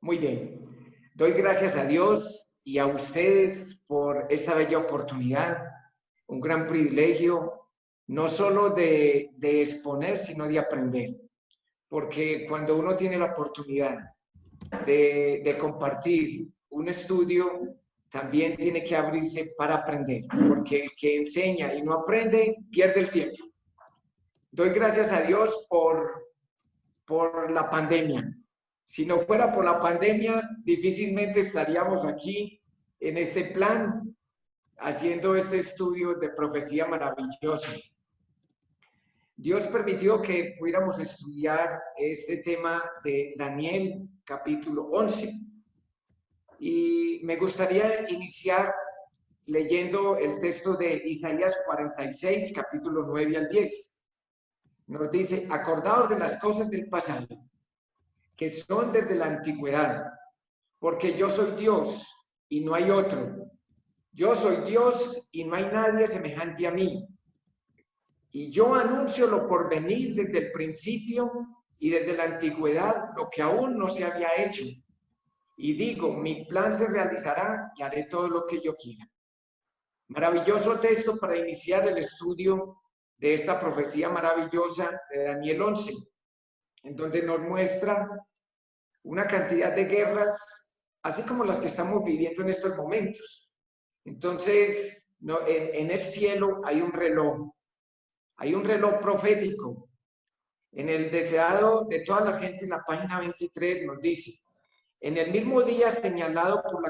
Muy bien. Doy gracias a Dios y a ustedes por esta bella oportunidad, un gran privilegio, no solo de exponer, sino de aprender. Porque cuando uno tiene la oportunidad de compartir un estudio, también tiene que abrirse para aprender, porque el que enseña y no aprende, pierde el tiempo. Doy gracias a Dios por la pandemia. Si no fuera por la pandemia, difícilmente estaríamos aquí en este plan, haciendo este estudio de profecía maravilloso. Dios permitió que pudiéramos estudiar este tema de Daniel, capítulo 11. Y me gustaría iniciar leyendo el texto de Isaías 46, capítulo 9 al 10. Nos dice: acordaos de las cosas del pasado, que son desde la antigüedad, porque yo soy Dios y no hay otro. Yo soy Dios y no hay nadie semejante a mí. Y yo anuncio lo por venir desde el principio y desde la antigüedad, lo que aún no se había hecho. Y digo, mi plan se realizará y haré todo lo que yo quiera. Maravilloso texto para iniciar el estudio de esta profecía maravillosa de Daniel 11, en donde nos muestra una cantidad de guerras, así como las que estamos viviendo en estos momentos. Entonces, en el cielo hay un reloj profético. En el deseado de toda la gente, en la página 23, nos dice: en el mismo día señalado por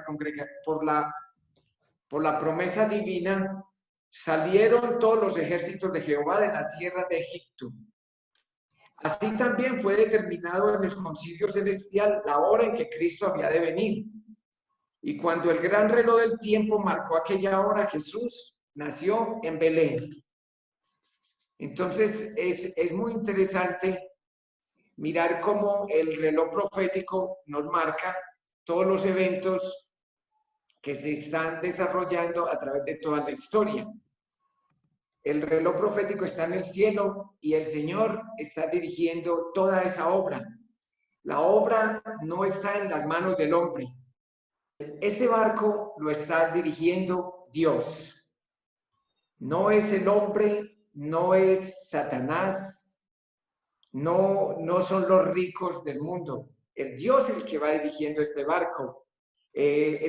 la promesa divina, salieron todos los ejércitos de Jehová de la tierra de Egipto. Así también fue determinado en el concilio celestial la hora en que Cristo había de venir. Y cuando el gran reloj del tiempo marcó aquella hora, Jesús nació en Belén. Entonces es muy interesante mirar cómo el reloj profético nos marca todos los eventos que se están desarrollando a través de toda la historia. El reloj profético está en el cielo y el Señor está dirigiendo toda esa obra. La obra no está en las manos del hombre. Este barco lo está dirigiendo Dios. No es el hombre, no es Satanás, no son los ricos del mundo. Es Dios el que va dirigiendo este barco.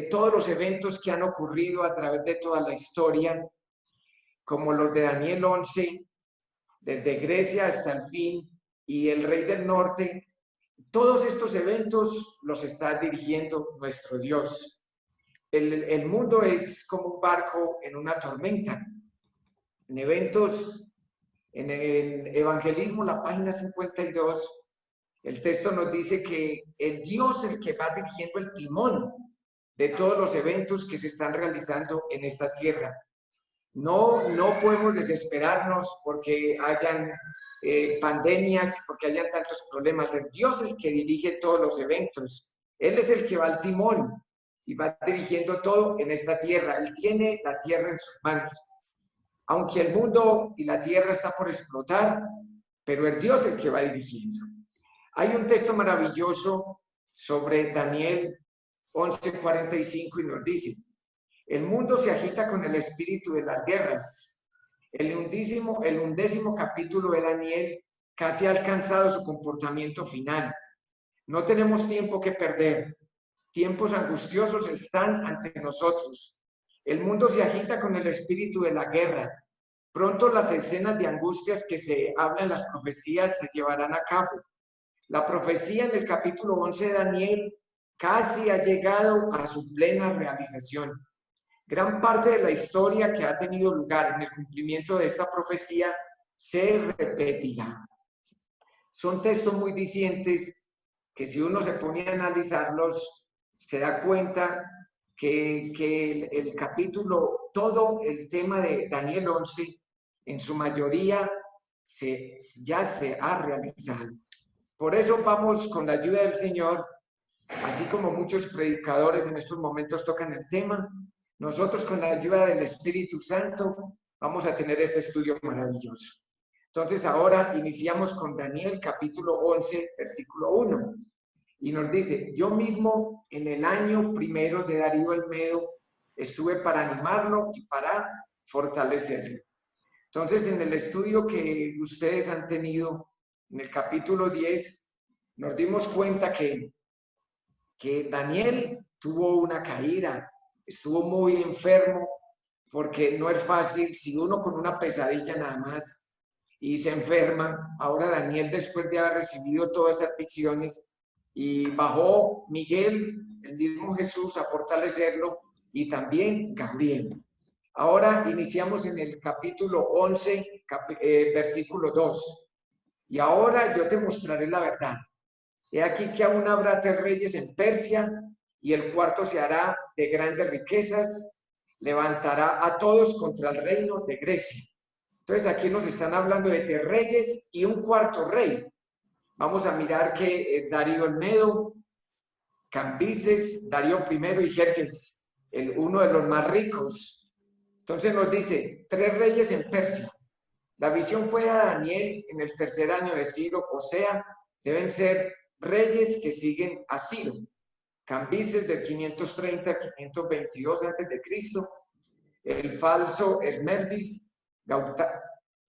Todos los eventos que han ocurrido a través de toda la historia, como los de Daniel 11, desde Grecia hasta el fin, y el rey del norte, todos estos eventos los está dirigiendo nuestro Dios. El mundo es como un barco en una tormenta. En eventos, en el evangelismo, la página 52, el texto nos dice que el Dios es el que va dirigiendo el timón de todos los eventos que se están realizando en esta tierra. No podemos desesperarnos porque hayan pandemias, porque hayan tantos problemas. Es Dios el que dirige todos los eventos. Él es el que va al timón y va dirigiendo todo en esta tierra. Él tiene la tierra en sus manos. Aunque el mundo y la tierra está por explotar, pero es Dios el que va dirigiendo. Hay un texto maravilloso sobre Daniel 11:45 y nos dice: el mundo se agita con el espíritu de las guerras. El undécimo capítulo de Daniel casi ha alcanzado su comportamiento final. No tenemos tiempo que perder. Tiempos angustiosos están ante nosotros. El mundo se agita con el espíritu de la guerra. Pronto las escenas de angustias que se hablan en las profecías se llevarán a cabo. La profecía en el capítulo 11 de Daniel casi ha llegado a su plena realización. Gran parte de la historia que ha tenido lugar en el cumplimiento de esta profecía se repetirá. Son textos muy dicientes que, si uno se pone a analizarlos, se da cuenta que el capítulo, todo el tema de Daniel 11, en su mayoría ya se ha realizado. Por eso vamos, con la ayuda del Señor, así como muchos predicadores en estos momentos tocan el tema, nosotros, con la ayuda del Espíritu Santo, vamos a tener este estudio maravilloso. Entonces ahora iniciamos con Daniel capítulo 11, versículo 1. Y nos dice, yo mismo en el año primero de Darío el Medo estuve para animarlo y para fortalecerlo. Entonces, en el estudio que ustedes han tenido, en el capítulo 10, nos dimos cuenta que Daniel tuvo una caída, estuvo muy enfermo, porque no es fácil, si uno con una pesadilla nada más y se enferma. Ahora Daniel, después de haber recibido todas esas visiones, y bajó Miguel, el mismo Jesús, a fortalecerlo, y también Gabriel. Ahora iniciamos en el capítulo 11, versículo 2. Y ahora yo te mostraré la verdad. He aquí que aún habrá 3 reyes en Persia, y el cuarto se hará de grandes riquezas, levantará a todos contra el reino de Grecia. Entonces aquí nos están hablando de 3 reyes y un cuarto rey. Vamos a mirar que Darío el Medo, Cambises, Darío I y Jerjes, uno de los más ricos. Entonces nos dice, 3 reyes en Persia. La visión fue a Daniel en el 3er año de Ciro, o sea, deben ser reyes que siguen a Ciro. Cambises del 530 a 522 a.C., el falso Esmerdis,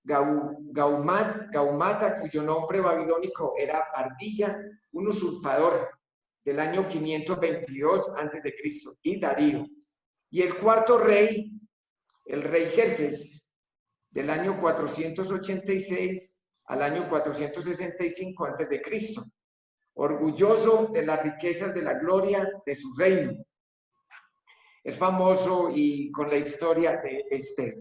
Gaumata, cuyo nombre babilónico era Ardilla, un usurpador del año 522 a.C., y Darío. Y el cuarto rey, el rey Jerjes, del año 486 al año 465 a.C., orgulloso de las riquezas de la gloria de su reino. Es famoso y con la historia de Esther.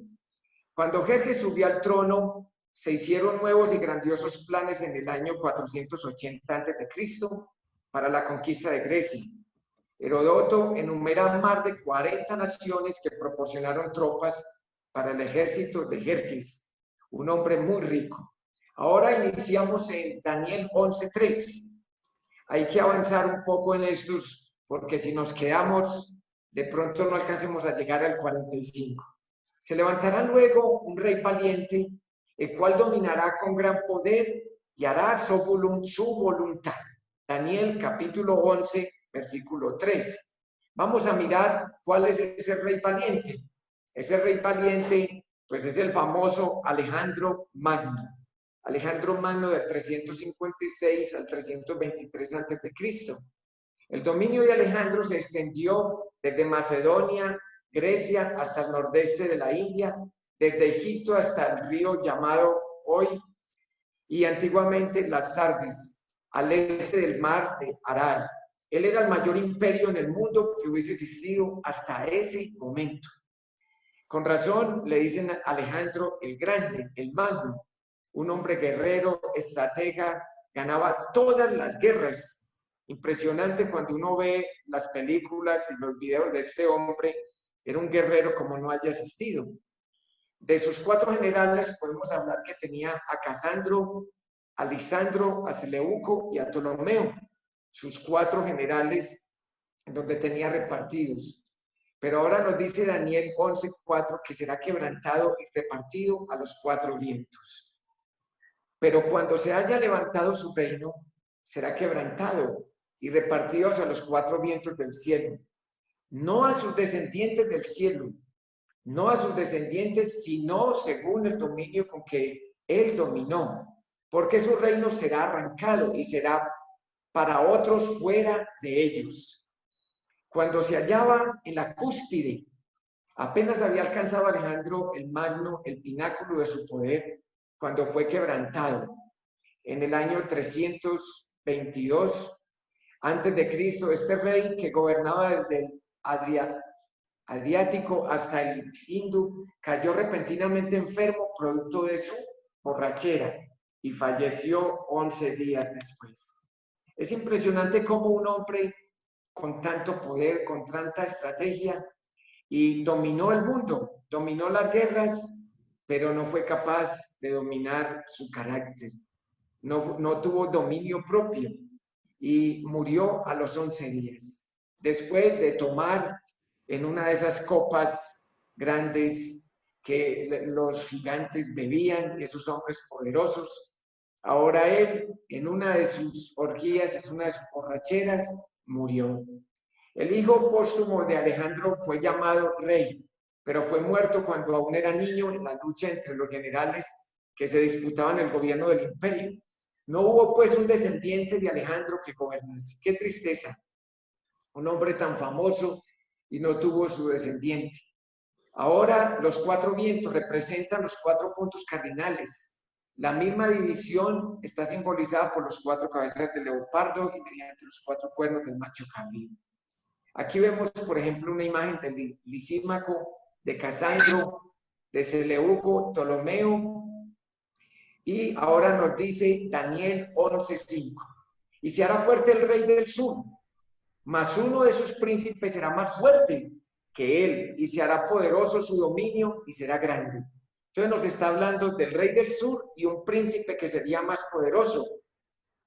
Cuando Jerjes subió al trono, se hicieron nuevos y grandiosos planes en el año 480 a.C. para la conquista de Grecia. Heródoto enumera más de 40 naciones que proporcionaron tropas para el ejército de Jerjes, un hombre muy rico. Ahora iniciamos en Daniel 11:3. Hay que avanzar un poco en estos, porque si nos quedamos, de pronto no alcancemos a llegar al 45. Se levantará luego un rey valiente, el cual dominará con gran poder y hará su voluntad. Daniel capítulo 11, versículo 3. Vamos a mirar cuál es ese rey valiente. Ese rey valiente, pues es el famoso Alejandro Magno. Alejandro Magno del 356 al 323 a.C. El dominio de Alejandro se extendió desde Macedonia, Grecia, hasta el nordeste de la India, desde Egipto hasta el río llamado hoy, y antiguamente las Sardes, al este del mar de Arar. Él era el mayor imperio en el mundo que hubiese existido hasta ese momento. Con razón le dicen Alejandro el Grande, el Magno, un hombre guerrero, estratega, ganaba todas las guerras. Impresionante cuando uno ve las películas y los videos de este hombre, era un guerrero como no haya existido. De sus 4 generales podemos hablar que tenía a Casandro, a Lisandro, a Seleuco y a Ptolomeo, sus 4 generales donde tenía repartidos. Pero ahora nos dice Daniel 11:4 que será quebrantado y repartido a los 4 vientos. Pero cuando se haya levantado su reino, será quebrantado y repartido hacia los 4 vientos del cielo. No a sus descendientes del cielo, no a sus descendientes, sino según el dominio con que él dominó, porque su reino será arrancado y será para otros fuera de ellos. Cuando se hallaba en la cúspide, apenas había alcanzado Alejandro el Magno el pináculo de su poder, cuando fue quebrantado. En el año 322 antes de Cristo, este rey que gobernaba desde el Adriático hasta el Hindú, cayó repentinamente enfermo producto de su borrachera y falleció 11 días después. Es impresionante cómo un hombre con tanto poder, con tanta estrategia, y dominó el mundo, dominó las guerras, pero no fue capaz de dominar su carácter. No tuvo dominio propio y murió a los 11 días. Después de tomar en una de esas copas grandes que los gigantes bebían, esos hombres poderosos, Ahora él, en una de sus orgías, en una de sus borracheras, murió. El hijo póstumo de Alejandro fue llamado rey, pero fue muerto cuando aún era niño en la lucha entre los generales que se disputaban el gobierno del imperio. No hubo pues un descendiente de Alejandro que gobernase. Qué tristeza, un hombre tan famoso y no tuvo su descendiente. Ahora los cuatro vientos representan los cuatro puntos cardinales. La misma división está simbolizada por los cuatro cabezas del leopardo y mediante los cuatro cuernos del macho cabrío. Aquí vemos, por ejemplo, una imagen de Lisímaco, de Casandro, de Seleuco, Ptolomeo, y ahora nos dice Daniel 11:5. Y se hará fuerte el rey del sur, mas uno de sus príncipes será más fuerte que él, y se hará poderoso su dominio y será grande. Entonces nos está hablando del rey del sur y un príncipe que sería más poderoso.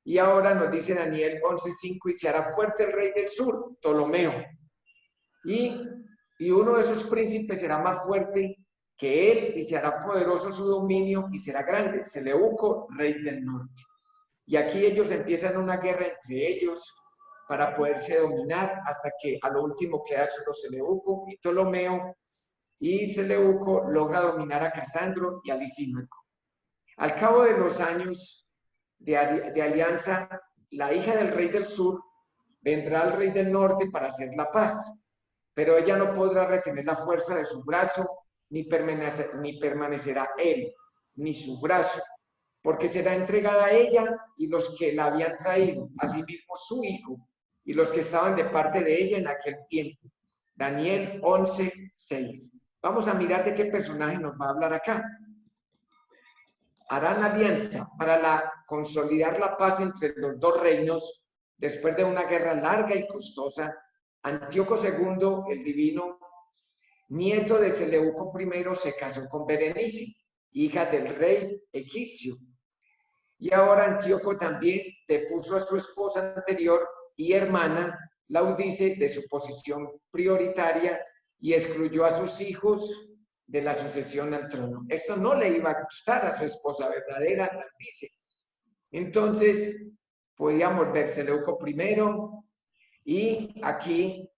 Y ahora nos dice Daniel 11:5, y se hará fuerte el rey del sur, Ptolomeo. Y uno de sus príncipes será más fuerte que él, y se hará poderoso su dominio y será grande, Seleuco, rey del norte. Y aquí ellos empiezan una guerra entre ellos para poderse dominar, hasta que a lo último queda solo Seleuco y Ptolomeo, y Seleuco logra dominar a Casandro y a Lisímaco. Al cabo de los años de alianza, la hija del rey del sur vendrá al rey del norte para hacer la paz, pero ella no podrá retener la fuerza de su brazo, ni permanecerá él, ni su brazo, porque será entregada a ella y los que la habían traído, asimismo su hijo, y los que estaban de parte de ella en aquel tiempo. Daniel 11:6. Vamos a mirar de qué personaje nos va a hablar acá. Harán alianza para consolidar la paz entre los dos reinos después de una guerra larga y costosa. Antíoco II, el divino, nieto de Seleuco I, se casó con Berenice, hija del rey egipcio. Y ahora Antíoco también depuso a su esposa anterior y hermana, Laudice, de su posición prioritaria y excluyó a sus hijos de la sucesión al trono. Esto no le iba a gustar a su esposa verdadera, Laudice. Entonces, podíamos ver Seleuco I, y aquí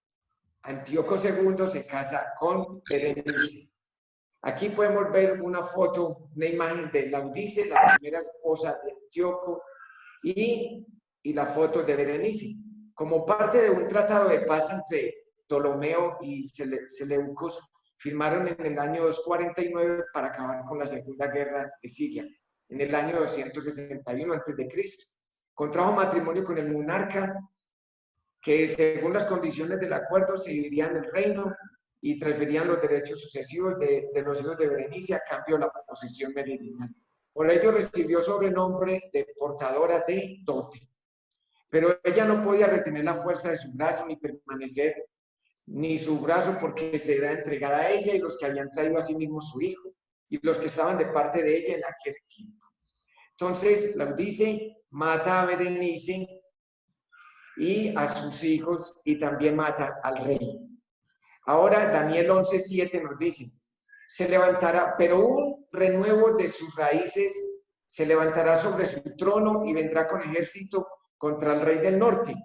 Antíoco II se casa con Berenice. Aquí podemos ver una foto, una imagen de Laudice, la primera esposa de Antíoco, y la foto de Berenice, como parte de un tratado de paz entre Ptolomeo y Seleucos, firmaron en el año 249 para acabar con la Segunda Guerra de Siria. En el año 261 a.C., contrajo matrimonio con el monarca, que según las condiciones del acuerdo se dividían el reino y transferían los derechos sucesivos de los hijos de Berenice a cambio de la posesión meridional. Por ello recibió sobrenombre de portadora de dote. Pero ella no podía retener la fuerza de su brazo ni permanecer, ni su brazo, porque será entregada a ella y los que habían traído a sí mismo su hijo y los que estaban de parte de ella en aquel tiempo. Entonces, Laudice mata a Berenice y a sus hijos, y también mata al rey. Ahora Daniel 11:7 nos dice, se levantará, pero un renuevo de sus raíces se levantará sobre su trono y vendrá con ejército contra el rey del norte,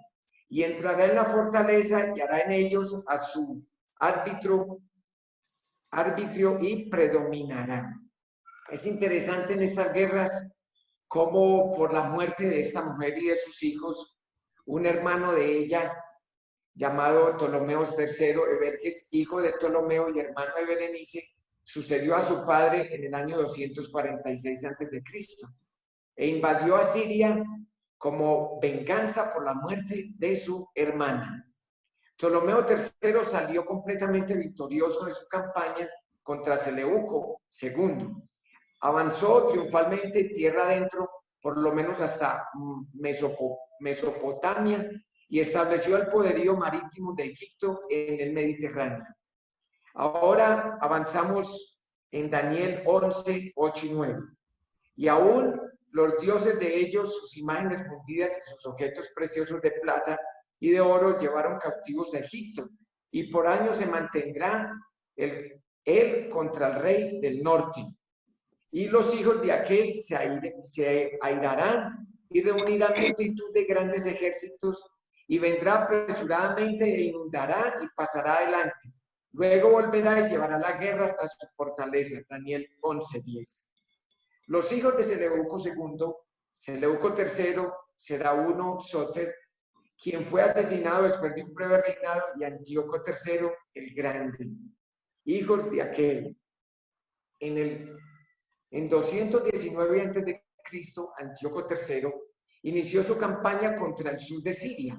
y entrará en la fortaleza y hará en ellos a su arbitrio y predominará. Es interesante en estas guerras cómo por la muerte de esta mujer y de sus hijos, un hermano de ella, llamado Ptolomeo III Everges, hijo de Ptolomeo y hermano de Berenice, sucedió a su padre en el año 246 a.C. e invadió a Siria como venganza por la muerte de su hermana. Ptolomeo III salió completamente victorioso de su campaña contra Seleuco II. Avanzó triunfalmente tierra adentro, por lo menos hasta Mesopotamia, y estableció el poderío marítimo de Egipto en el Mediterráneo. Ahora avanzamos en Daniel 11, 8 y 9. Y aún los dioses de ellos, sus imágenes fundidas y sus objetos preciosos de plata y de oro llevaron cautivos a Egipto, y por años se mantendrá él contra el rey del norte. Y los hijos de aquel se airarán y reunirán multitud de grandes ejércitos y vendrá apresuradamente e inundará y pasará adelante. Luego volverá y llevará la guerra hasta su fortaleza. Daniel 11:10. Los hijos de Seleuco II, Seleuco III, Serauno, Soter, quien fue asesinado después de un breve reinado, y Antíoco III el Grande, hijos de aquel. En 219 a.C., Antíoco III inició su campaña contra el sur de Siria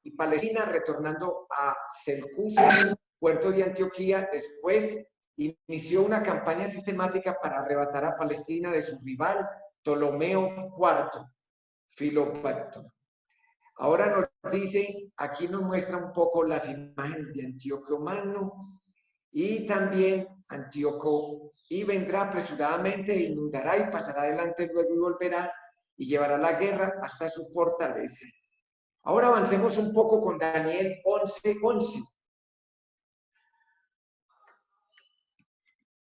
y Palestina, retornando a Seleucia, puerto de Antioquía. Después inició una campaña sistemática para arrebatar a Palestina de su rival Ptolomeo IV, Filopactor. Ahora nos dice, aquí nos muestra un poco las imágenes de Antíoco Magno y también Antíoco, y vendrá apresuradamente, inundará y pasará adelante, luego y volverá y llevará la guerra hasta su fortaleza. Ahora avancemos un poco con Daniel 11:11.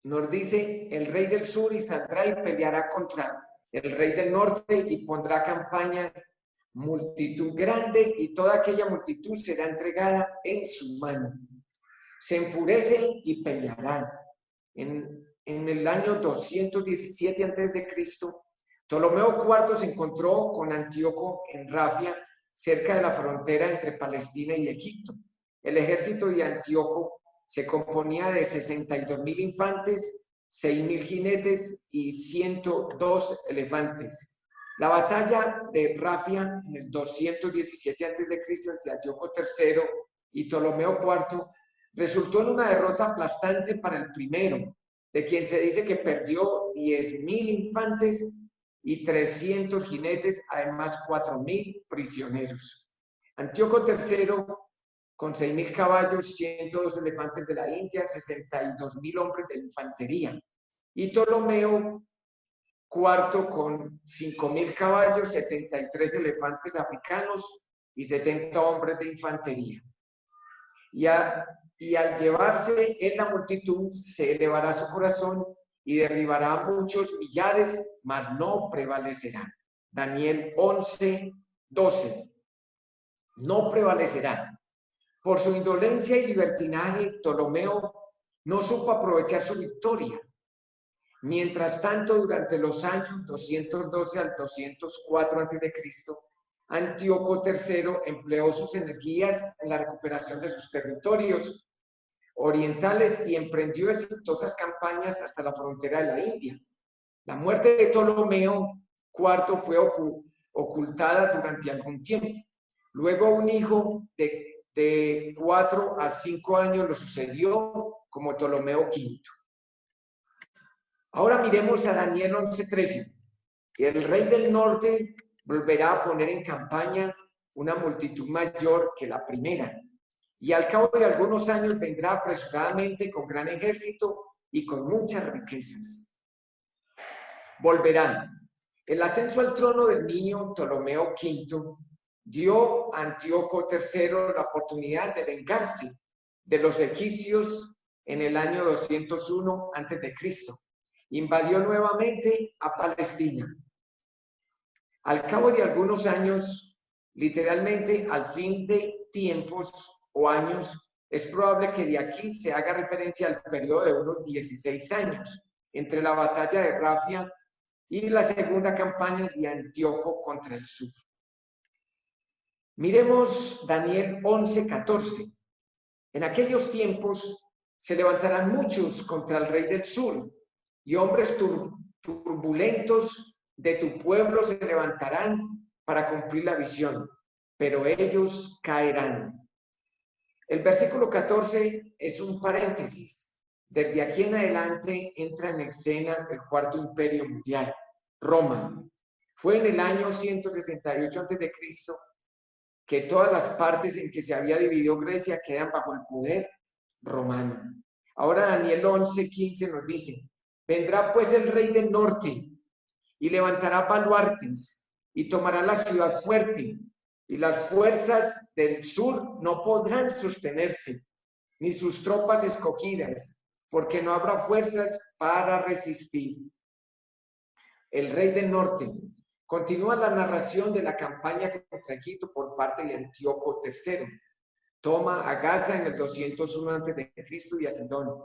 Nos dice, el rey del sur y saldrá y peleará contra el rey del norte y pondrá campaña multitud grande, y toda aquella multitud será entregada en su mano. Se enfurecen y pelearán. En el año 217 a.C., Ptolomeo IV se encontró con Antíoco en Rafia, cerca de la frontera entre Palestina y Egipto. El ejército de Antíoco se componía de 62.000 infantes, 6.000 jinetes y 102 elefantes. La batalla de Rafia en el 217 a.C. entre Antíoco III y Ptolomeo IV resultó en una derrota aplastante para el primero, de quien se dice que perdió 10.000 infantes y 300 jinetes, además 4.000 prisioneros. Antíoco III, con 6.000 caballos, 102 elefantes de la India, 62.000 hombres de infantería. Y Ptolomeo IV, con 5.000 caballos, 73 elefantes africanos y 70 hombres de infantería. Y al llevarse en la multitud, se elevará su corazón y derribará a muchos millares, mas no prevalecerá. Daniel 11:12. No prevalecerá. Por su indolencia y libertinaje, Ptolomeo no supo aprovechar su victoria. Mientras tanto, durante los años 212 al 204 a.C., Antíoco III empleó sus energías en la recuperación de sus territorios orientales y emprendió exitosas campañas hasta la frontera de la India. La muerte de Ptolomeo IV fue ocultada durante algún tiempo. Luego un hijo de 4 a 5 años lo sucedió como Ptolomeo V. Ahora miremos a Daniel 11:13. El rey del norte volverá a poner en campaña una multitud mayor que la primera, y al cabo de algunos años vendrá apresuradamente con gran ejército y con muchas riquezas. Volverán. El ascenso al trono del niño Ptolomeo V dio a Antíoco III la oportunidad de vengarse de los egipcios en el año 201 a.C. Invadió nuevamente a Palestina. Al cabo de algunos años, literalmente al fin de tiempos o años, es probable que de aquí se haga referencia al periodo de unos 16 años entre la batalla de Rafia y la segunda campaña de Antíoco contra el sur. Miremos Daniel 11:14. En aquellos tiempos se levantarán muchos contra el rey del sur, y hombres turbulentos de tu pueblo se levantarán para cumplir la visión, pero ellos caerán. El versículo 14 es un paréntesis. Desde aquí en adelante entra en escena el cuarto imperio mundial, Roma. Fue en el año 168 a.C. que todas las partes en que se había dividido Grecia quedan bajo el poder romano. Ahora Daniel 11:15 nos dice, vendrá pues el rey del norte y levantará baluartes y tomará la ciudad fuerte, y las fuerzas del sur no podrán sostenerse, ni sus tropas escogidas, porque no habrá fuerzas para resistir. el rey del norte. Continúa la narración de la campaña contra Egipto por parte de Antíoco III. Toma a Gaza en el 201 a.C. y a Sidón.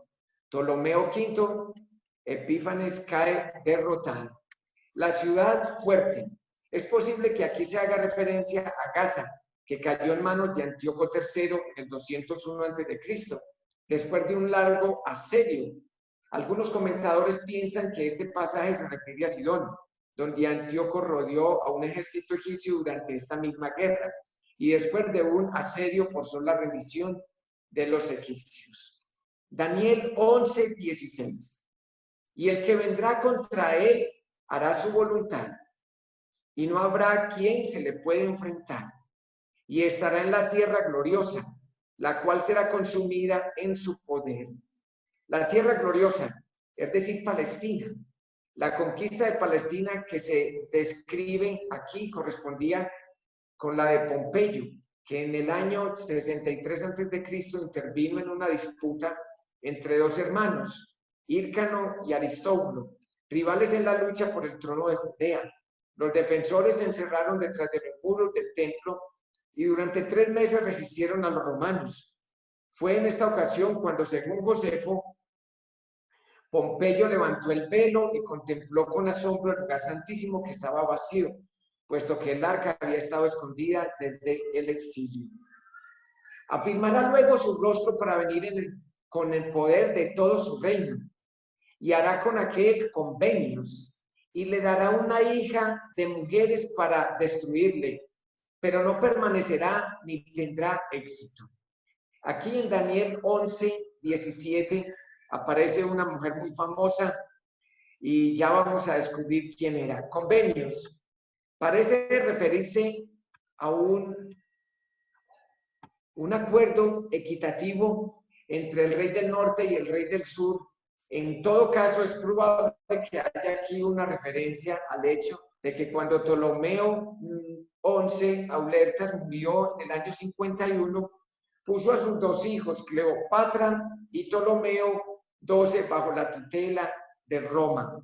Ptolomeo V, Epífanes cae derrotado. La ciudad fuerte. Es posible que aquí se haga referencia a Gaza, que cayó en manos de Antíoco III en el 201 a.C., después de un largo asedio. Algunos comentadores piensan que este pasaje se refiere a Sidón, donde Antíoco rodeó a un ejército egipcio durante esta misma guerra, y después de un asedio forzó la rendición de los egipcios. Daniel 11:16. Y el que vendrá contra él hará su voluntad, y no habrá quien se le pueda enfrentar, y estará en la tierra gloriosa, la cual será consumida en su poder. La tierra gloriosa, es decir, Palestina. La conquista de Palestina que se describe aquí correspondía con la de Pompeyo, que en el año 63 a.C. intervino en una disputa entre dos hermanos, Hírcano y Aristóbulo, rivales en la lucha por el trono de Judea. Los defensores se encerraron detrás de los muros del templo y durante 3 meses resistieron a los romanos. Fue en esta ocasión cuando, según Josefo, Pompeyo levantó el velo y contempló con asombro el lugar santísimo que estaba vacío, puesto que el arca había estado escondida desde el exilio. Afirmará luego su rostro para venir con el poder de todo su reino, y hará con aquel convenios, y le dará una hija de mujeres para destruirle, pero no permanecerá ni tendrá éxito. Aquí en Daniel 11:17 aparece una mujer muy famosa y ya vamos a descubrir quién era. Convenios. Parece referirse a un acuerdo equitativo entre el rey del norte y el rey del sur. En todo caso, es probable que haya aquí una referencia al hecho de que cuando Ptolomeo XI Aulertas murió en el año 51, puso a sus 2 hijos, Cleopatra y Ptolomeo XII, bajo la tutela de Roma.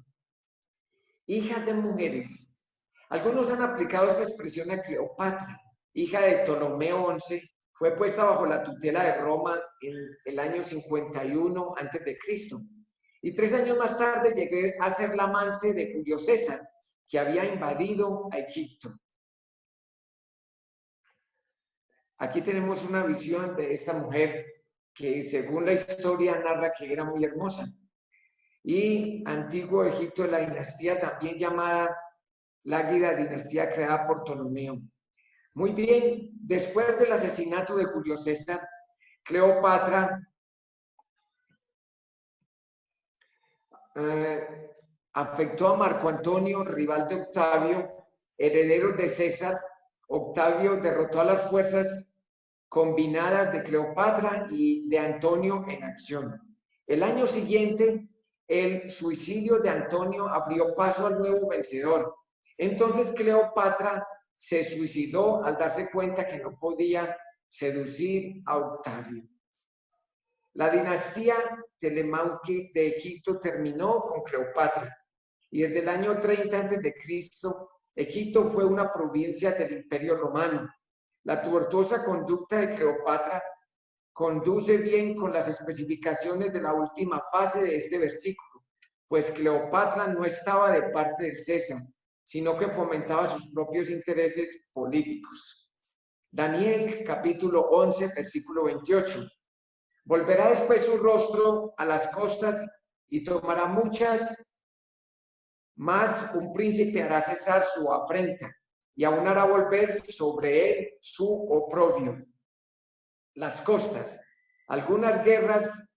Hijas de mujeres. Algunos han aplicado esta expresión a Cleopatra, hija de Ptolomeo XI, fue puesta bajo la tutela de Roma en el año 51 a.C. Y 3 años más tarde llegué a ser la amante de Julio César, que había invadido a Egipto. Aquí tenemos una visión de esta mujer que, según la historia, narra que era muy hermosa. Y Antiguo Egipto, la dinastía también llamada Láguida, dinastía creada por Ptolomeo. Muy bien, después del asesinato de Julio César, Cleopatra afectó a Marco Antonio, rival de Octavio, heredero de César. Octavio derrotó a las fuerzas combinadas de Cleopatra y de Antonio en acción. El año siguiente, el suicidio de Antonio abrió paso al nuevo vencedor. Entonces Cleopatra se suicidó al darse cuenta que no podía seducir a Octavio. La dinastía Telemauque de Egipto terminó con Cleopatra y desde el año 30 a.C. Egipto fue una provincia del Imperio Romano. La tortuosa conducta de Cleopatra conduce bien con las especificaciones de la última fase de este versículo, pues Cleopatra no estaba de parte del César, sino que fomentaba sus propios intereses políticos. Daniel capítulo 11, versículo 28. Volverá después su rostro a las costas y tomará muchas, más un príncipe hará cesar su afrenta y aún hará volver sobre él su oprobio. Las costas. Algunas guerras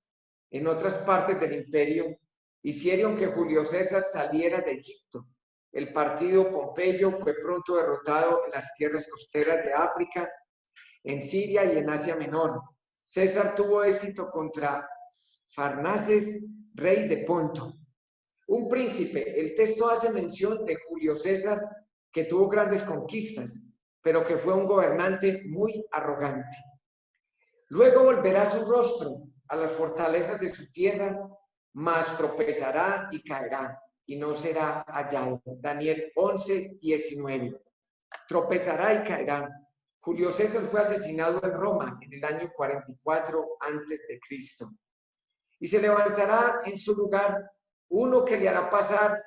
en otras partes del imperio hicieron que Julio César saliera de Egipto. El partido Pompeyo fue pronto derrotado en las tierras costeras de África, en Siria y en Asia Menor. César tuvo éxito contra Farnaces, rey de Ponto. Un príncipe. El texto hace mención de Julio César, que tuvo grandes conquistas, pero que fue un gobernante muy arrogante. Luego volverá su rostro a las fortalezas de su tierra, mas tropezará y caerá. y no será hallado. Daniel 11:19. Tropezará y caerá. Julio César fue asesinado en Roma en el año 44 a.C. Y se levantará en su lugar uno que hará pasar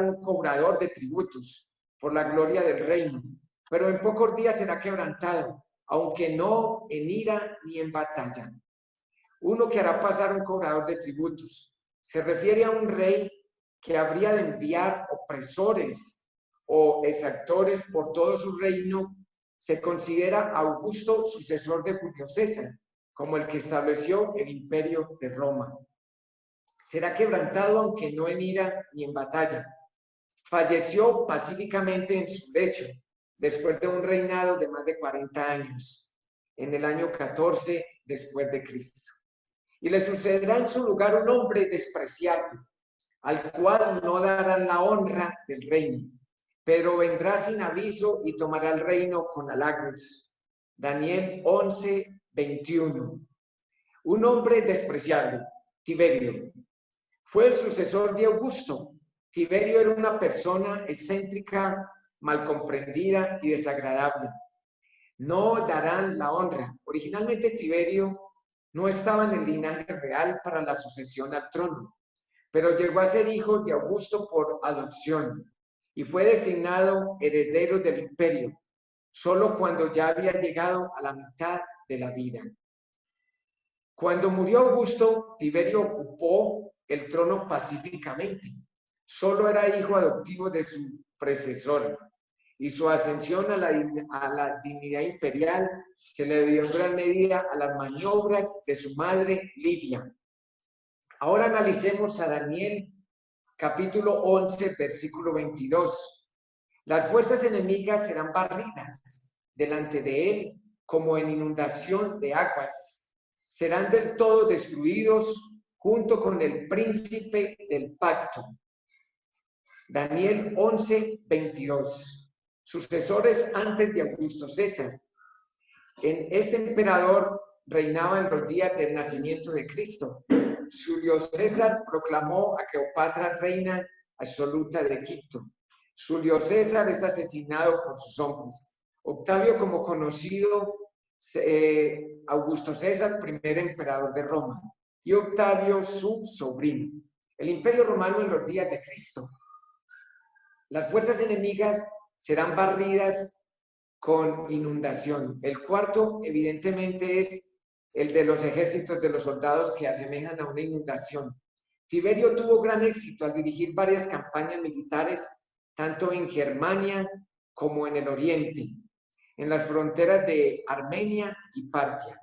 un cobrador de tributos por la gloria del reino, pero en pocos días será quebrantado, aunque no en ira ni en batalla. Uno que hará pasar un cobrador de tributos. Se refiere a un rey que habría de enviar opresores o exactores por todo su reino. Se considera Augusto sucesor de Julio César, como el que estableció el imperio de Roma. Será quebrantado aunque no en ira ni en batalla. Falleció pacíficamente en su lecho, después de un reinado de más de 40 años, en el año 14 después de Cristo. Y le sucederá en su lugar un hombre despreciable, al cual no darán la honra del reino, pero vendrá sin aviso y tomará el reino con halagos. Daniel 11:21. Un hombre despreciable, Tiberio, fue el sucesor de Augusto. Tiberio era una persona excéntrica, mal comprendida y desagradable. No darán la honra. Originalmente Tiberio no estaba en el linaje real para la sucesión al trono, pero llegó a ser hijo de Augusto por adopción y fue designado heredero del imperio, solo cuando ya había llegado a la mitad de la vida. Cuando murió Augusto, Tiberio ocupó el trono pacíficamente. Solo era hijo adoptivo de su predecesor y su ascensión a la dignidad imperial se le debió en gran medida a las maniobras de su madre Livia. Ahora analicemos a Daniel, capítulo 11, versículo 22. Las fuerzas enemigas serán barridas delante de él como en inundación de aguas. Serán del todo destruidos junto con el príncipe del pacto. Daniel 11:22. Sucesores antes de Augusto César. Este emperador reinaba en los días del nacimiento de Cristo. Julio César proclamó a Cleopatra reina absoluta de Egipto. Julio César es asesinado por sus hombres. Octavio, como conocido, Augusto César, primer emperador de Roma, y Octavio, su sobrino. El imperio romano en los días de Cristo. Las fuerzas enemigas serán barridas con inundación. El cuarto, evidentemente, es el de los ejércitos de los soldados que asemejan a una inundación. Tiberio tuvo gran éxito al dirigir varias campañas militares, tanto en Germania como en el Oriente, en las fronteras de Armenia y Partia.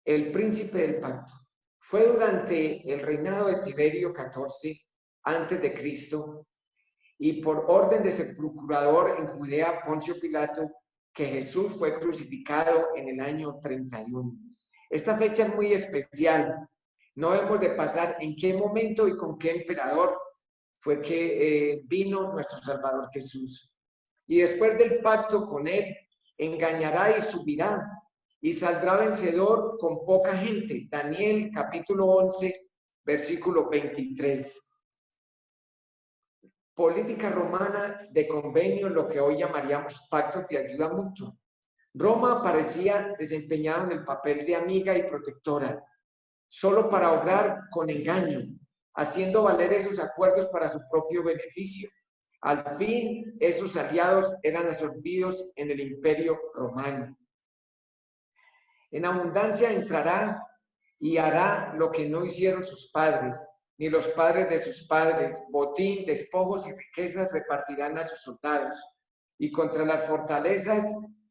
El príncipe del pacto. Fue durante el reinado de Tiberio 14 antes de Cristo y por orden de su procurador en Judea, Poncio Pilato, que Jesús fue crucificado en el año 31. Esta fecha es muy especial. No hemos de pasar en qué momento y con qué emperador fue que vino nuestro Salvador Jesús. Y después del pacto con él, engañará y subirá y saldrá vencedor con poca gente. Daniel capítulo 11, versículo 23. Política romana de convenio, lo que hoy llamaríamos pactos de ayuda mutua. Roma parecía desempeñada en el papel de amiga y protectora, solo para obrar con engaño, haciendo valer esos acuerdos para su propio beneficio. Al fin, esos aliados eran absorbidos en el imperio romano. En abundancia entrará y hará lo que no hicieron sus padres, ni los padres de sus padres. Botín, despojos y riquezas repartirán a sus soldados, y contra las fortalezas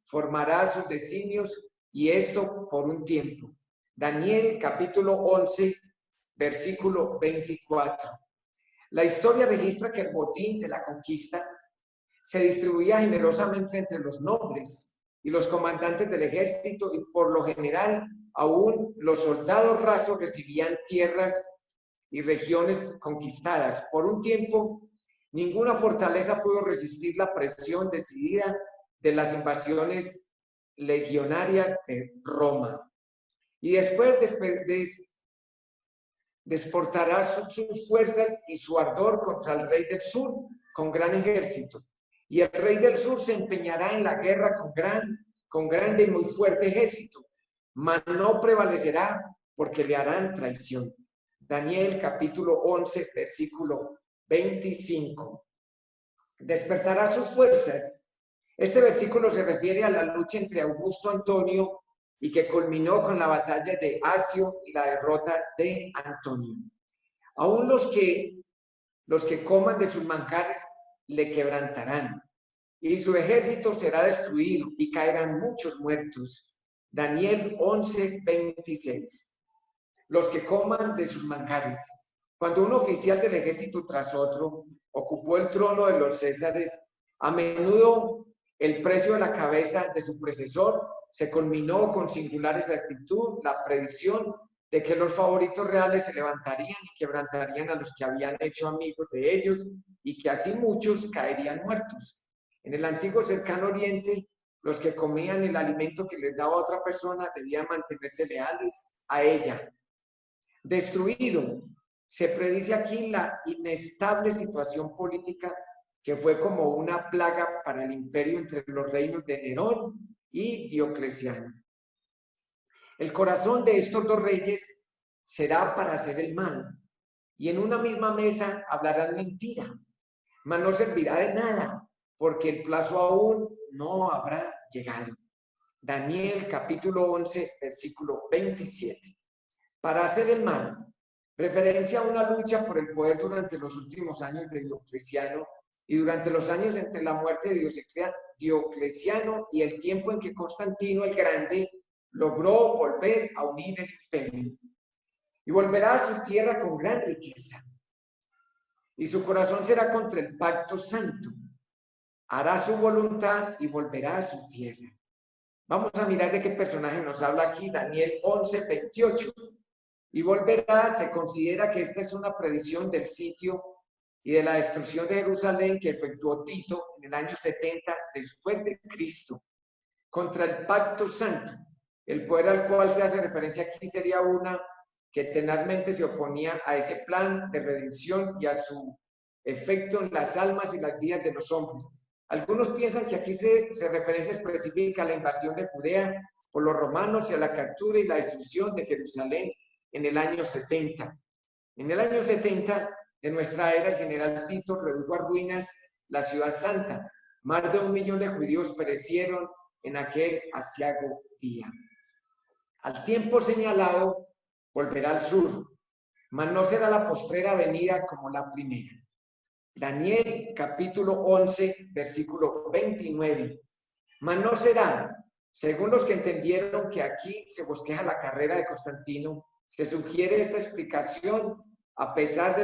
formará sus designios, y esto por un tiempo. Daniel capítulo 11, versículo 24. La historia registra que el botín de la conquista se distribuía generosamente entre los nobles y los comandantes del ejército, y por lo general aún los soldados rasos recibían tierras y regiones conquistadas. Por un tiempo, ninguna fortaleza pudo resistir la presión decidida de las invasiones legionarias de Roma. Y después Desportará sus fuerzas y su ardor contra el rey del sur con gran ejército. Y el rey del sur se empeñará en la guerra con grande y muy fuerte ejército, mas no prevalecerá porque le harán traición. Daniel capítulo 11, versículo 25. Despertará sus fuerzas. Este versículo se refiere a la lucha entre Augusto Antonio y que culminó con la batalla de Asio y la derrota de Antonio. Aún los que coman de sus manjares le quebrantarán, y su ejército será destruido y caerán muchos muertos. Daniel 11, 26. Los que coman de sus manjares. Cuando un oficial del ejército tras otro ocupó el trono de los Césares, a menudo el precio de la cabeza de su predecesor se culminó con singular exactitud la predicción de que los favoritos reales se levantarían y quebrantarían a los que habían hecho amigos de ellos y que así muchos caerían muertos. En el antiguo cercano oriente, los que comían el alimento que les daba otra persona debían mantenerse leales a ella. Destruido. Se predice aquí la inestable situación política que fue como una plaga para el imperio entre los reinos de Nerón y Diocleciano. El corazón de estos dos reyes será para hacer el mal, y en una misma mesa hablarán mentira, mas no servirá de nada, porque el plazo aún no habrá llegado. Daniel capítulo 11, versículo 27. Para hacer el mal, referencia a una lucha por el poder durante los últimos años de Diocleciano y durante los años entre la muerte de Diocleciano y el tiempo en que Constantino el Grande logró volver a unir el imperio. Y volverá a su tierra con gran riqueza. Y su corazón será contra el pacto santo. Hará su voluntad y volverá a su tierra. Vamos a mirar de qué personaje nos habla aquí, Daniel 11, 28. Y volverá, se considera que esta es una predicción del sitio y de la destrucción de Jerusalén que efectuó Tito en el año 70 después de Cristo, contra el pacto santo. El poder al cual se hace referencia aquí sería una que tenazmente se oponía a ese plan de redención y a su efecto en las almas y las vidas de los hombres. Algunos piensan que aquí se referencia específica a la invasión de Judea por los romanos y a la captura y la destrucción de Jerusalén en el año 70. En el año 70 de nuestra era, el general Tito redujo a ruinas la ciudad santa. Más de 1 millón de judíos perecieron en aquel aciago día. Al tiempo señalado, volverá al sur, mas no será la postrera venida como la primera. Daniel capítulo 11, versículo 29. Mas no será, según los que entendieron que aquí se bosqueja la carrera de Constantino, se sugiere esta explicación, a pesar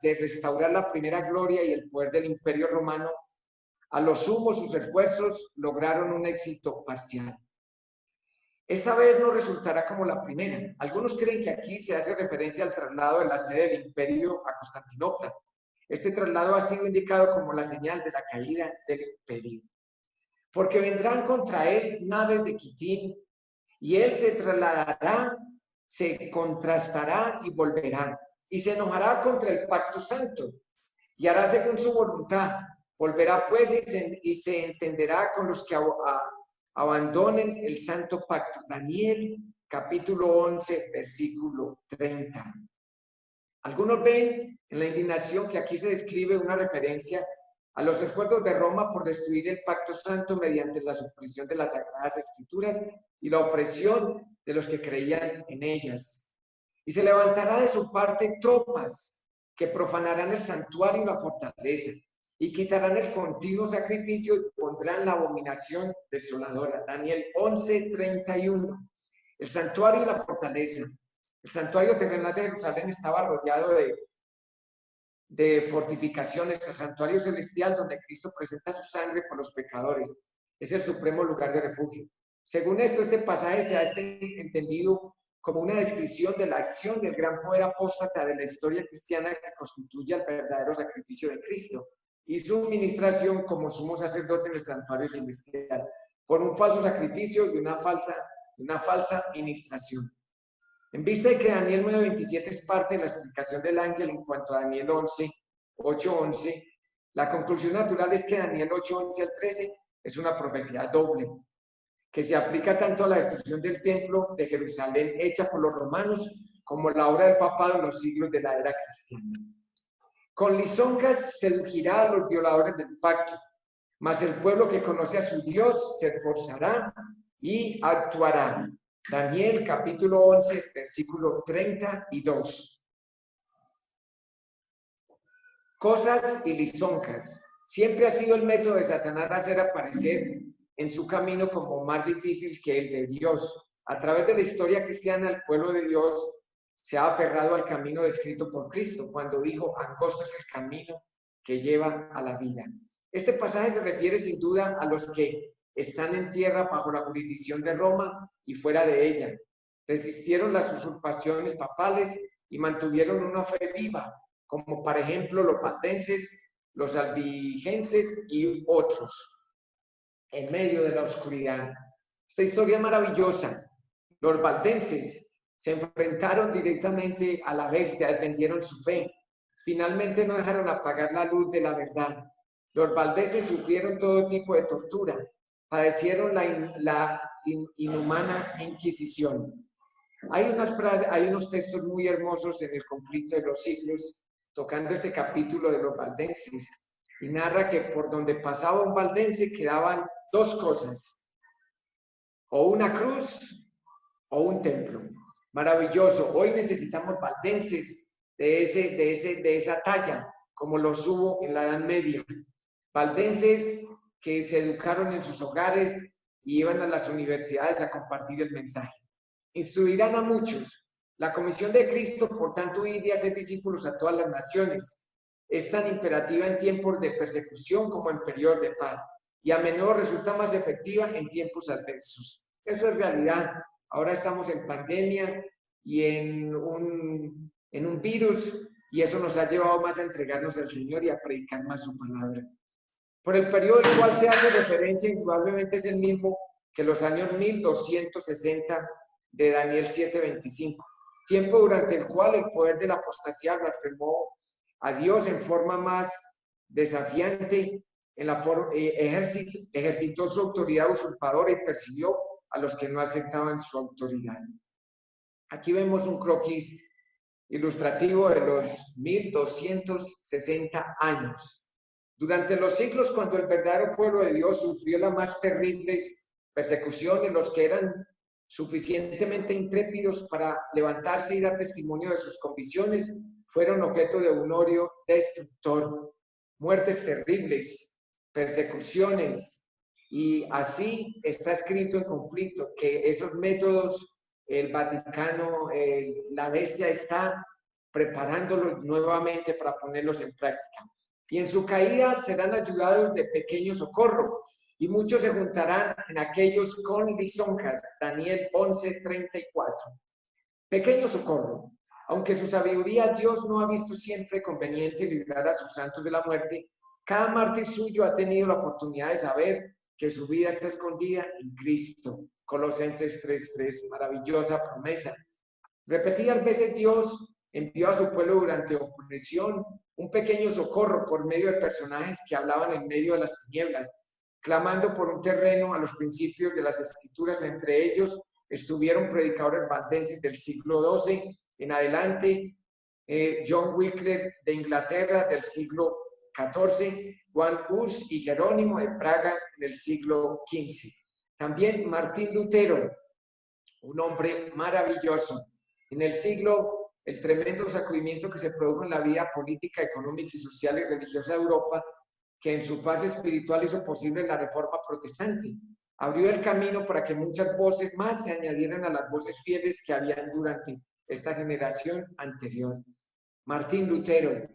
de restaurar la primera gloria y el poder del Imperio Romano, a lo sumo sus esfuerzos lograron un éxito parcial. Esta vez no resultará como la primera. Algunos creen que aquí se hace referencia al traslado de la sede del Imperio a Constantinopla. Este traslado ha sido indicado como la señal de la caída del Imperio. Porque vendrán contra él naves de Quitín, y él se trasladará, se contrastará y volverá, y se enojará contra el pacto santo, y hará según su voluntad. Volverá pues y se entenderá con los que abandonen el santo pacto. Daniel capítulo 11, versículo 30. Algunos ven en la indignación que aquí se describe una referencia a los esfuerzos de Roma por destruir el pacto santo mediante la supresión de las Sagradas Escrituras y la opresión de los que creían en ellas. Y se levantará de su parte tropas que profanarán el santuario y la fortaleza, y quitarán el continuo sacrificio y pondrán la abominación desoladora. Daniel 11, 31. El santuario y la fortaleza. El santuario terrenal de Jerusalén estaba rodeado de fortificaciones. El santuario celestial, donde Cristo presenta su sangre por los pecadores, es el supremo lugar de refugio. Según esto, este pasaje se ha entendido como una descripción de la acción del gran poder apóstata de la historia cristiana que constituye el verdadero sacrificio de Cristo y su ministración como sumo sacerdote en el santuario celestial, por un falso sacrificio y una falsa ministración. En vista de que Daniel 9:27 es parte de la explicación del ángel en cuanto a Daniel 8:11, la conclusión natural es que Daniel 8:11 al 13 es una profecía doble, que se aplica tanto a la destrucción del templo de Jerusalén hecha por los romanos como la obra del papado en los siglos de la era cristiana. Con lisonjas seducirá a los violadores del pacto, mas el pueblo que conoce a su Dios se esforzará y actuará. Daniel capítulo 11, versículo 32. Cosas y lisonjas. Siempre ha sido el método de Satanás hacer aparecer en su camino como más difícil que el de Dios. A través de la historia cristiana, el pueblo de Dios se ha aferrado al camino descrito por Cristo, cuando dijo, angosto es el camino que lleva a la vida. Este pasaje se refiere sin duda a los que están en tierra bajo la jurisdicción de Roma y fuera de ella. Resistieron las usurpaciones papales y mantuvieron una fe viva, como por ejemplo los valdenses, los albigenses y otros, en medio de la oscuridad. Esta historia es maravillosa. Los valdenses se enfrentaron directamente a la bestia, defendieron su fe. Finalmente no dejaron apagar la luz de la verdad. Los valdenses sufrieron todo tipo de tortura, padecieron la inhumana Inquisición. Hay unos textos muy hermosos en el conflicto de los siglos, tocando este capítulo de los valdenses, y narra que por donde pasaba un valdense quedaban dos cosas, o una cruz o un templo. Maravilloso. Hoy necesitamos valdenses de esa talla, como los hubo en la Edad Media. Valdenses que se educaron en sus hogares y iban a las universidades a compartir el mensaje. Instruirán a muchos. La comisión de Cristo, por tanto, ir y hacer discípulos a todas las naciones, es tan imperativa en tiempos de persecución como en periodos de paz, y a menudo resulta más efectiva en tiempos adversos. Eso es realidad. Ahora estamos en pandemia y en un virus, y eso nos ha llevado más a entregarnos al Señor y a predicar más su palabra. Por el periodo al cual se hace referencia, indudablemente es el mismo que los años 1260 de Daniel 7:25, tiempo durante el cual el poder de la apostasía blasfemó a Dios en forma más desafiante, ejercitó su autoridad usurpadora y persiguió a los que no aceptaban su autoridad. Aquí vemos un croquis ilustrativo de los 1260 años. Durante los siglos, cuando el verdadero pueblo de Dios sufrió las más terribles persecuciones, los que eran suficientemente intrépidos para levantarse y dar testimonio de sus convicciones, fueron objeto de un odio destructor, muertes terribles, persecuciones, y así está escrito en conflicto que esos métodos, el Vaticano, la bestia está preparándolos nuevamente para ponerlos en práctica. Y en su caída serán ayudados de pequeño socorro, y muchos se juntarán en aquellos con lisonjas. Daniel 11:34. Pequeño socorro. Aunque su sabiduría Dios no ha visto siempre conveniente librar a sus santos de la muerte, cada mártir suyo ha tenido la oportunidad de saber que su vida está escondida en Cristo. Colosenses 3:3, maravillosa promesa. Repetidas veces Dios envió a su pueblo durante opresión un pequeño socorro por medio de personajes que hablaban en medio de las tinieblas, clamando por un terreno a los principios de las escrituras. Entre ellos estuvieron predicadores valdenses del siglo XII en adelante, John Wycliffe de Inglaterra del siglo XIV, Juan Hus y Jerónimo de Praga del siglo XV. También Martín Lutero, un hombre maravilloso. En el siglo, el tremendo sacudimiento que se produjo en la vida política, económica y social y religiosa de Europa, que en su fase espiritual hizo posible la reforma protestante, abrió el camino para que muchas voces más se añadieran a las voces fieles que habían durante esta generación anterior. Martín Lutero.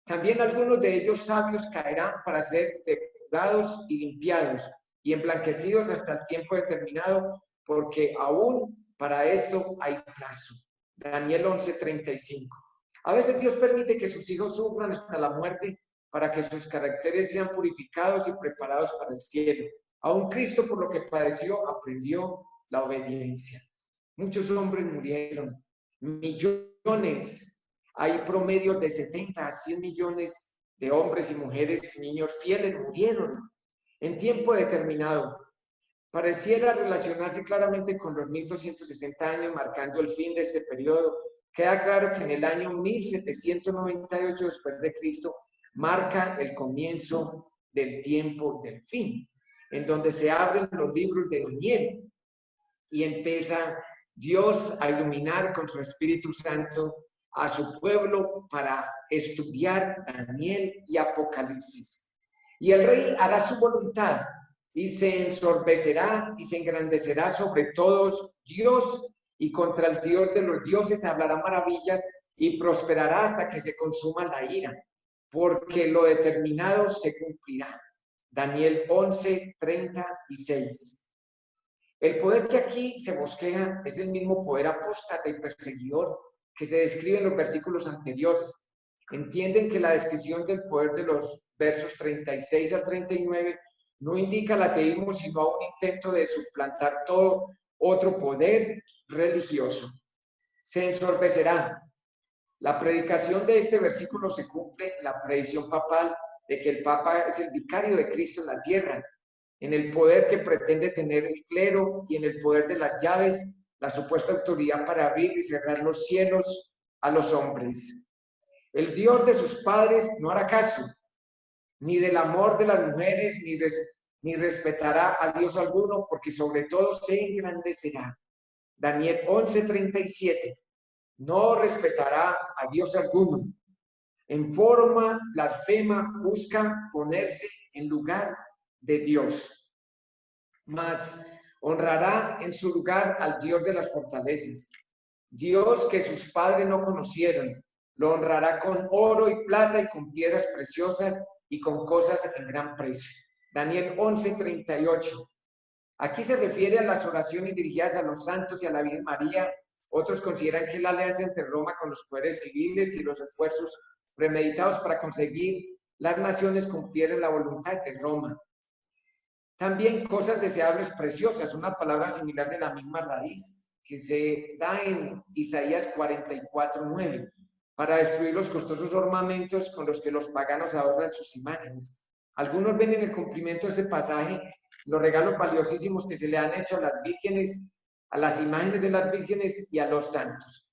También algunos de ellos sabios caerán para ser depurados y limpiados y emblanquecidos hasta el tiempo determinado, porque aún para esto hay plazo. Daniel 11:35. A veces Dios permite que sus hijos sufran hasta la muerte para que sus caracteres sean purificados y preparados para el cielo. Aún Cristo, por lo que padeció, aprendió la obediencia. Muchos hombres murieron, millones, hay promedios de 70 a 100 millones de hombres y mujeres, niños fieles murieron en tiempo determinado. Pareciera relacionarse claramente con los 1260 años, marcando el fin de este periodo. Queda claro que en el año 1798 después de Cristo marca el comienzo del tiempo del fin, en donde se abren los libros de Daniel y empieza Dios a iluminar con su Espíritu Santo a su pueblo para estudiar Daniel y Apocalipsis. Y el rey hará su voluntad y se ensorbecerá y se engrandecerá sobre todos Dios, y contra el Dios de los dioses hablará maravillas y prosperará hasta que se consuma la ira, porque lo determinado se cumplirá. Daniel 11:36. El poder que aquí se bosqueja es el mismo poder apóstata y perseguidor que se describe en los versículos anteriores. Entienden que la descripción del poder de los versos 36 al 39 no indica el ateísmo, sino un intento de suplantar todo otro poder religioso. Se ensorbecerá. La predicación de este versículo se cumple la predicción papal de que el Papa es el vicario de Cristo en la tierra, en el poder que pretende tener el clero y en el poder de las llaves, la supuesta autoridad para abrir y cerrar los cielos a los hombres. El Dios de sus padres no hará caso, ni del amor de las mujeres, ni respetará a Dios alguno, porque sobre todo se engrandecerá. Daniel 11:37. No respetará a Dios alguno. En forma blasfema busca ponerse en lugar de Dios, mas honrará en su lugar al Dios de las fortalezas. Dios que sus padres no conocieron, lo honrará con oro y plata y con piedras preciosas y con cosas en gran precio. Daniel 11:38. Aquí se refiere a las oraciones dirigidas a los santos y a la Virgen María. Otros consideran que la alianza entre Roma con los poderes civiles y los esfuerzos premeditados para conseguir las naciones cumplieran la voluntad de Roma. También cosas deseables preciosas, una palabra similar de la misma raíz que se da en Isaías 44:9, para destruir los costosos ornamentos con los que los paganos adornan sus imágenes. Algunos ven en el cumplimiento de este pasaje los regalos valiosísimos que se le han hecho a las vírgenes, a las imágenes de las vírgenes y a los santos.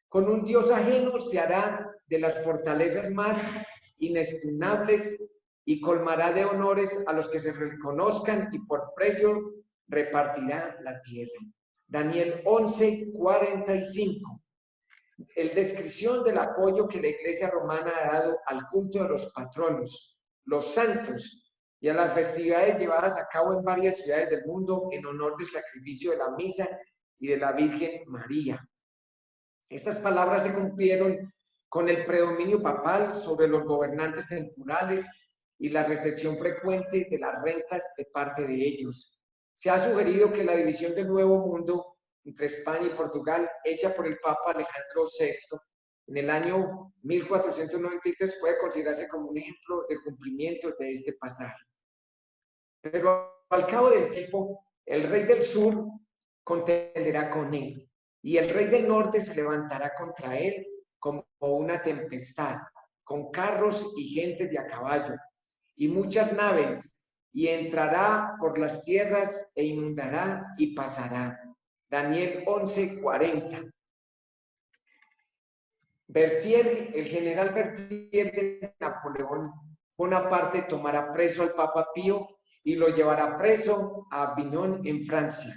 Con un Dios ajeno se hará de las fortalezas más inexpugnables y colmará de honores a los que se reconozcan y por precio repartirá la tierra. Daniel 11:45. El descripción del apoyo que la Iglesia romana ha dado al culto de los patronos, los santos, y a las festividades llevadas a cabo en varias ciudades del mundo en honor del sacrificio de la misa y de la Virgen María. Estas palabras se cumplieron con el predominio papal sobre los gobernantes temporales y la recepción frecuente de las rentas de parte de ellos. Se ha sugerido que la división del Nuevo Mundo entre España y Portugal, hecha por el Papa Alejandro VI en el año 1493, puede considerarse como un ejemplo de cumplimiento de este pasaje. Pero al cabo del tiempo, el rey del sur contenderá con él, y el rey del norte se levantará contra él como una tempestad, con carros y gente de a caballo, y muchas naves, y entrará por las tierras e inundará y pasará. Daniel 11:40. Berthier, el general Berthier de Napoleón Bonaparte, tomará preso al Papa Pío y lo llevará preso a Avignon en Francia.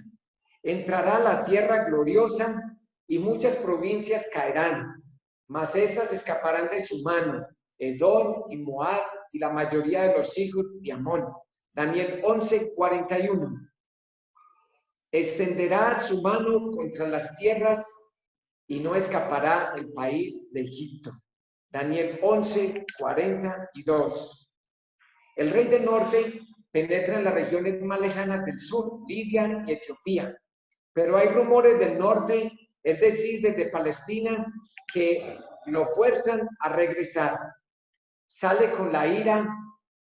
Entrará a la tierra gloriosa y muchas provincias caerán, mas estas escaparán de su mano, Edom y Moab y la mayoría de los hijos de Amón. Daniel 11:41. Extenderá su mano contra las tierras y no escapará el país de Egipto. Daniel 11:42. El rey del norte penetra en las regiones más lejanas del sur, Libia y Etiopía. Pero hay rumores del norte, es decir, desde Palestina, que lo fuerzan a regresar. Sale con la ira,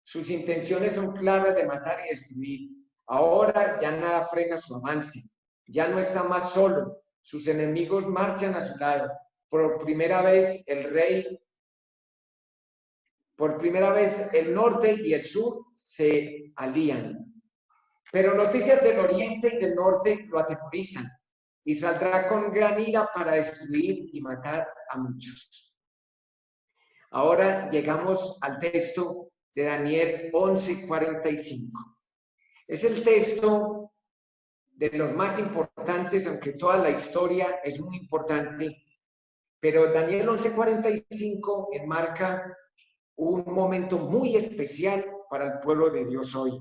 sus intenciones son claras de matar y destruir. Ahora ya nada frena su avance, ya no está más solo, sus enemigos marchan a su lado. Por primera vez el norte y el sur se alían. Pero noticias del oriente y del norte lo atemorizan y saldrá con gran ira para destruir y matar a muchos. Ahora llegamos al texto de Daniel 11:45. Es el texto de los más importantes, aunque toda la historia es muy importante, pero Daniel 11:45 enmarca un momento muy especial para el pueblo de Dios hoy,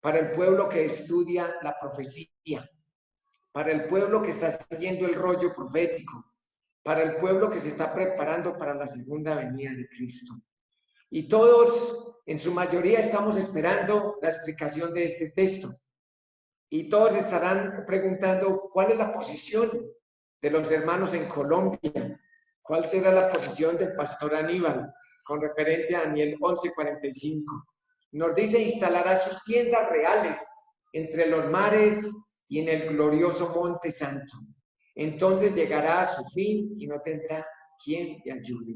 para el pueblo que estudia la profecía, para el pueblo que está siguiendo el rollo profético, para el pueblo que se está preparando para la segunda venida de Cristo. Y todos, en su mayoría, estamos esperando la explicación de este texto. Y todos estarán preguntando cuál es la posición de los hermanos en Colombia, cuál será la posición del pastor Aníbal con referente a Daniel 11:45. Nos dice: instalará sus tiendas reales entre los mares y en el glorioso monte santo. Entonces llegará a su fin y no tendrá quien le ayude.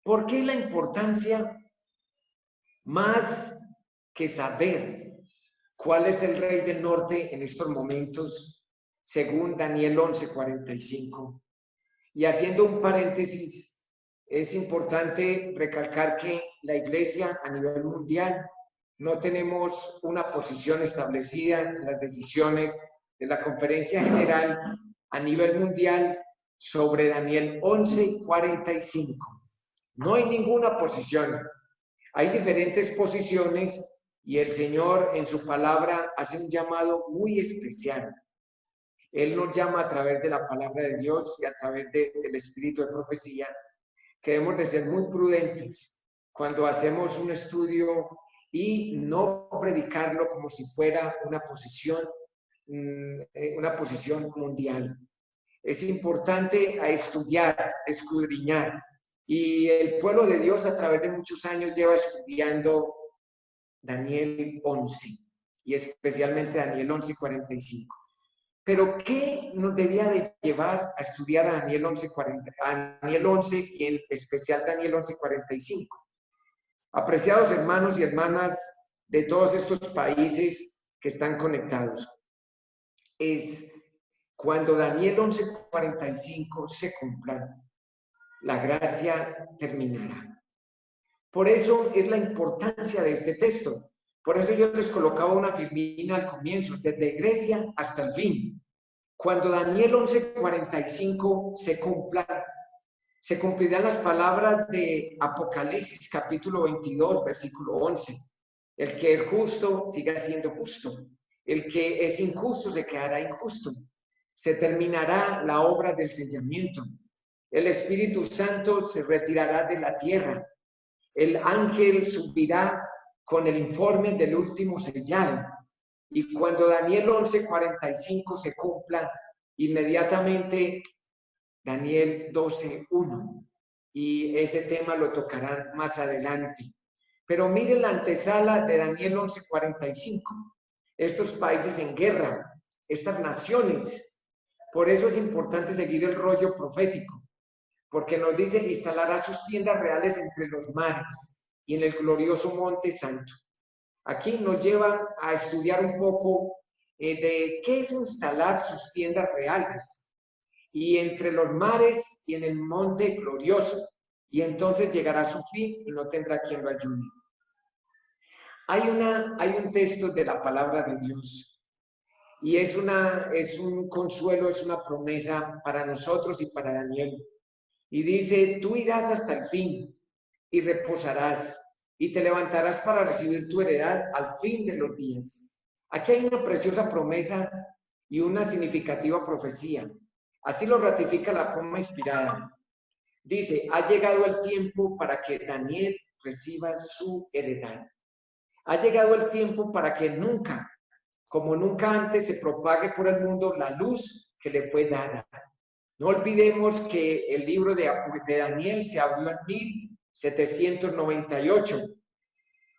¿Por qué la importancia? Más que saber cuál es el rey del norte en estos momentos, según Daniel 11:45. Y haciendo un paréntesis, es importante recalcar que la iglesia a nivel mundial no tenemos una posición establecida en las decisiones de la conferencia general a nivel mundial sobre Daniel 11:45. No hay ninguna posición. Hay diferentes posiciones y el Señor en su palabra hace un llamado muy especial. Él nos llama a través de la palabra de Dios y a través del espíritu de profecía, que debemos de ser muy prudentes cuando hacemos un estudio y no predicarlo como si fuera una posición mundial. Es importante a estudiar, escudriñar. Y el pueblo de Dios a través de muchos años lleva estudiando Daniel 11 y especialmente Daniel 11:45. Pero ¿qué nos debía de llevar a estudiar a Daniel 11 y en especial Daniel 11:45? Apreciados hermanos y hermanas de todos estos países que están conectados, es cuando Daniel 11:45 se cumpla, la gracia terminará. Por eso es la importancia de este texto. Por eso yo les colocaba una firmina al comienzo, desde Grecia hasta el fin. Cuando Daniel 11:45 se cumpla, se cumplirán las palabras de Apocalipsis capítulo 22, versículo 11. El que es justo siga siendo justo. El que es injusto se quedará injusto. Se terminará la obra del sellamiento. El Espíritu Santo se retirará de la tierra. El ángel subirá con el informe del último sellado. Y cuando Daniel 11:45 se cumpla, inmediatamente Daniel 12:1. Y ese tema lo tocarán más adelante. Pero miren la antesala de Daniel 11:45. Estos países en guerra, estas naciones. Por eso es importante seguir el rollo profético, porque nos dice que instalará sus tiendas reales entre los mares y en el glorioso monte santo. Aquí nos lleva a estudiar un poco de qué es instalar sus tiendas reales y entre los mares y en el monte glorioso, y entonces llegará a su fin y no tendrá quien lo ayude. Hay un texto de la palabra de Dios y es un consuelo, es una promesa para nosotros y para Daniel. Y dice: tú irás hasta el fin y reposarás y te levantarás para recibir tu heredad al fin de los días. Aquí hay una preciosa promesa y una significativa profecía. Así lo ratifica la forma inspirada. Dice: ha llegado el tiempo para que Daniel reciba su heredad. Ha llegado el tiempo para que nunca, como nunca antes, se propague por el mundo la luz que le fue dada. No olvidemos que el libro de Daniel se abrió en 1798.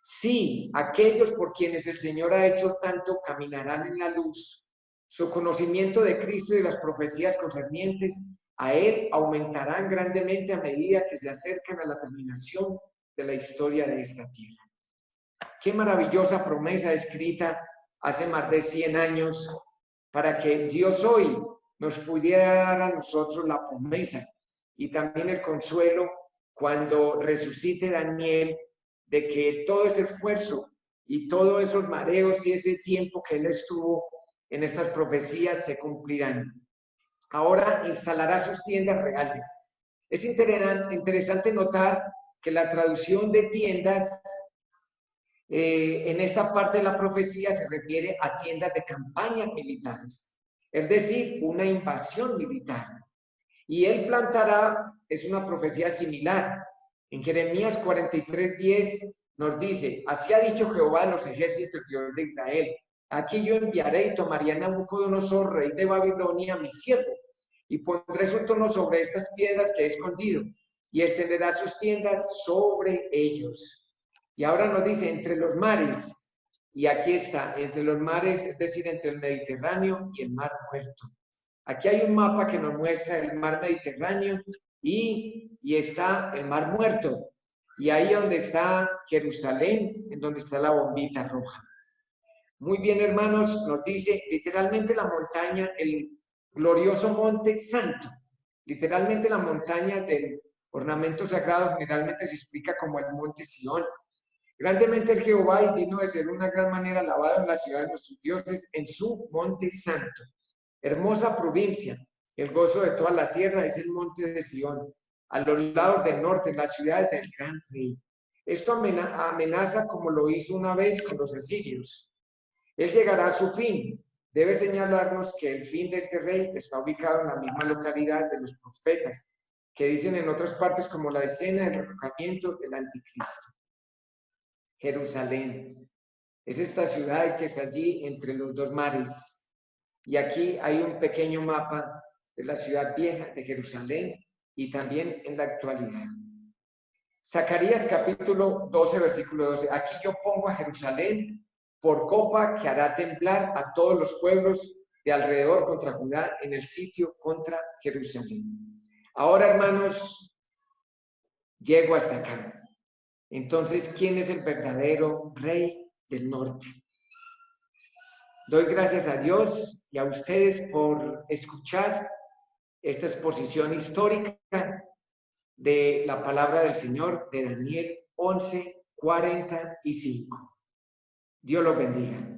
Sí, aquellos por quienes el Señor ha hecho tanto caminarán en la luz, Su conocimiento de Cristo y de las profecías concernientes a Él aumentarán grandemente a medida que se acercan a la terminación de la historia de esta tierra. Qué maravillosa promesa escrita hace más de 100 años para que Dios hoy nos pudiera dar a nosotros la promesa y también el consuelo cuando resucite Daniel, de que todo ese esfuerzo y todos esos mareos y ese tiempo que él estuvo en estas profecías se cumplirán. Ahora instalará sus tiendas reales. Es interesante notar que la traducción de tiendas en esta parte de la profecía se refiere a tiendas de campañas militares, es decir, una invasión militar. Y él plantará, es una profecía similar. En Jeremías 43:10 nos dice, así ha dicho Jehová a los ejércitos de Israel, aquí yo enviaré y tomaré a Nabucodonosor, rey de Babilonia, mi siervo, y pondré su trono sobre estas piedras que he escondido, y extenderá sus tiendas sobre ellos. Y ahora nos dice, entre los mares, y aquí está, entre los mares, es decir, entre el Mediterráneo y el Mar Muerto. Aquí hay un mapa que nos muestra el mar Mediterráneo y está el Mar Muerto. Y ahí donde está Jerusalén, en donde está la bombita roja. Muy bien, hermanos, nos dice literalmente la montaña, el glorioso monte santo. Literalmente la montaña del ornamento sagrado generalmente se explica como el monte Sión. Grandemente el Jehová y digno de ser una gran manera alabado en la ciudad de nuestros dioses, en su monte santo. Hermosa provincia, el gozo de toda la tierra es el monte de Sión, a los lados del norte, la ciudad del gran rey. Esto amenaza como lo hizo una vez con los asirios. Él llegará a su fin. Debe señalarnos que el fin de este rey está ubicado en la misma localidad de los profetas, que dicen en otras partes como la escena del derrocamiento del anticristo. Jerusalén es esta ciudad que está allí entre los dos mares. Y aquí hay un pequeño mapa de la ciudad vieja de Jerusalén y también en la actualidad. Zacarías capítulo 12, versículo 12. Aquí yo pongo a Jerusalén por copa que hará temblar a todos los pueblos de alrededor contra Judá en el sitio contra Jerusalén. Ahora, hermanos, llego hasta acá. Entonces, ¿quién es el verdadero rey del norte? Doy gracias a Dios y a ustedes por escuchar esta exposición histórica de la palabra del Señor de Daniel 11:45. Dios los bendiga.